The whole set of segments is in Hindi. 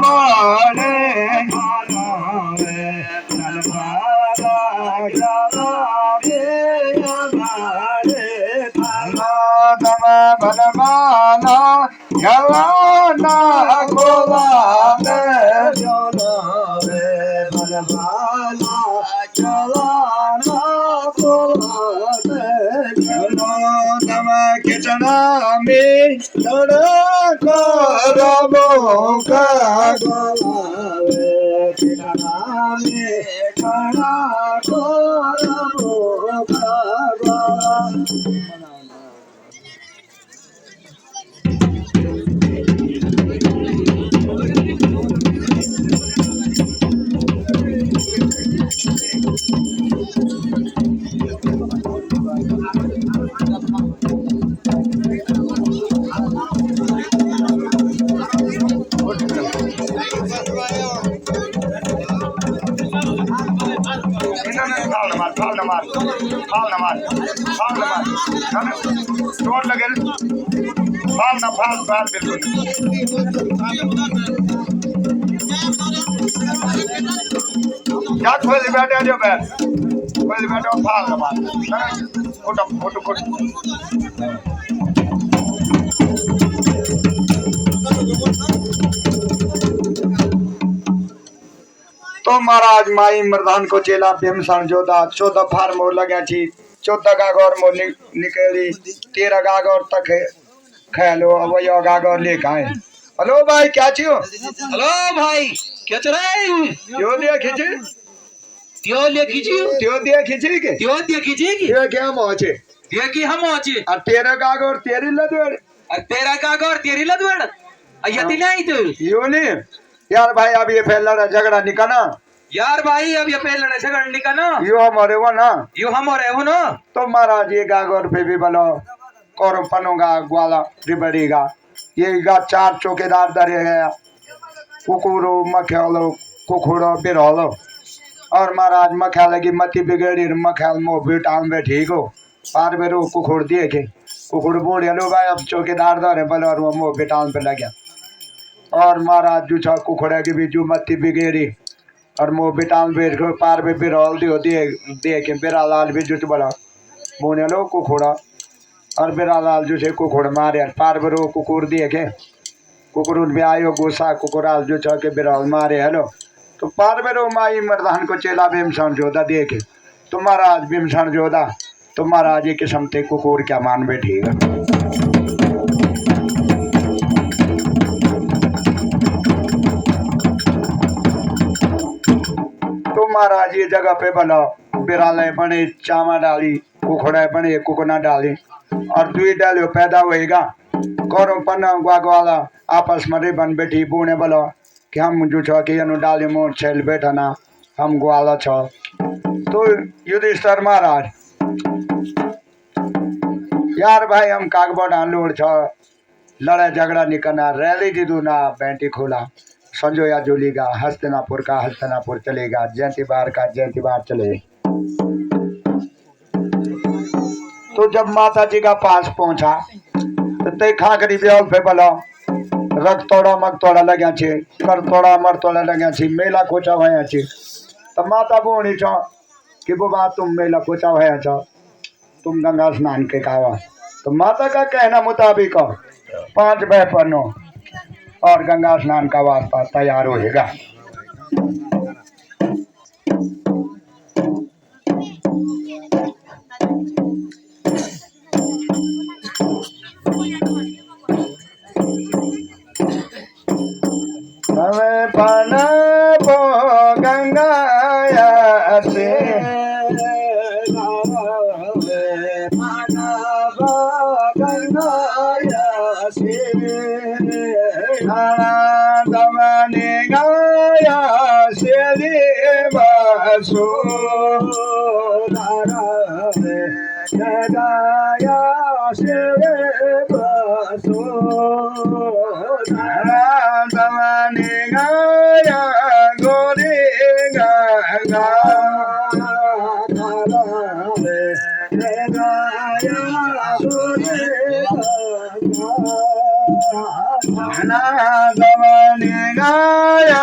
मोरे बनमाना जवाना गोवाने बनमाना जवाना गोवाने तम किचना में करबो का गोवाने किचना में खड़ा करबो का चोट लगेल फाल ना फाल फाल बिल्कुल क्या खोल बैठे जो बैठ खोल बैठे फाल ना मार फोटो फोटो फोटो तो महाराज माई मर्दान को चेला भीमसन जोधा 14 फार मोर लगे छी 14 गागौर मोर निकली 13 गागौर तक खेलो अब यो गागौर लेके आए। हेलो भाई क्या छियो? हेलो भाई क्या चल रहा है? त्यो दिया खींची त्यो ले खींची त्यो दिया खींची के त्यो दिया खींची की ये क्या मोचे ये की हम मोचे और 13 गागौर तेरी लदवेड़ और तेरा कागोर तेरी लदवड़ यति नहीं तो यो नहीं यार भाई अब ये फैल लड़ा झगड़ा निकाना यार भाई अब ये पहले लड़े झगड़ निका ना यो हमारे वो ना यो हमारे हो ना तो महाराज ये गागौर पे भी बोलो कौरव पनोगा ग्वाला रिबड़ेगा ये गा 4 चौकीदार दरे गया कुकुरो मख्यालो कुकुरो बिरौलो और महाराज मख्याल की मती बिगड़ी मख्याल मो बेटाल में ठीक हो पार बेरो कुकुर दिए के कुकुर बोल हेलो भाई अब चौकीदार दरे बोलो और वो मो बेटाल पे लग गया और महाराज जो छा कुकुड़ा की भी जो मती बिगड़ी और मो बेटाल बैठ के पार पे बिरौल दियो दे के बिरालाल भी जुट बोला बोने लो कुकुड़ा और बिरालाल जो से कुकुड़ मारे पार बेरो कुकुर दिए के कुकुर पे आयो गुस्सा कुकुराल जो छा के बिरौल मारे हेलो तो पार बेरो माई मर्दान को चेला भीमसन जोधा दे के तो महाराज भीमसन जोधा तो महाराज ये किस्म ते कुकुर क्या मान बैठेगा तो महाराज ये जगह पे बना बिराले बने चामा डाली कुखड़ा बने कुकना डाली और दुई डालियो पैदा होएगा कौरव पन्ना ग्वाला आपस में रे बन बैठी बूढ़े बोलो कि हम जो छो कि यनु डाली मोर छेल बैठा ना हम ग्वाला छो तो युधिष्ठिर महाराज यार भाई हम कागबोडा लोड छो लड़ाई झगड़ा निकलना रैली दीदू ना बैंटी खोला संजोया जोलीगा हस्तिनापुर का हस्तिनापुर चलेगा जयंती बार का जयंती बार चले। तो जब माता जी का पास पहुंचा तो ते खाकरी ब्याह पे बोलो रख तोड़ा मग तोड़ा लग्या छे कर तोड़ा मर तोड़ा लग्या छे मेला कोचा भया छे तो माता बोनी छो कि बुबा तुम मेला कोचा भया छो तुम गंगा स्नान के कावा तो माता का कहना मुताबिक 5 बहपनो और गंगा स्नान का वास्ता तैयार होएगा। हमें पाना पो गंगा से दमने गाया से बसो गाया से बसो दमने गाया गोरे गंगा दमने काया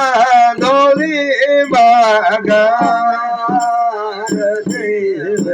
धोरी बागार देव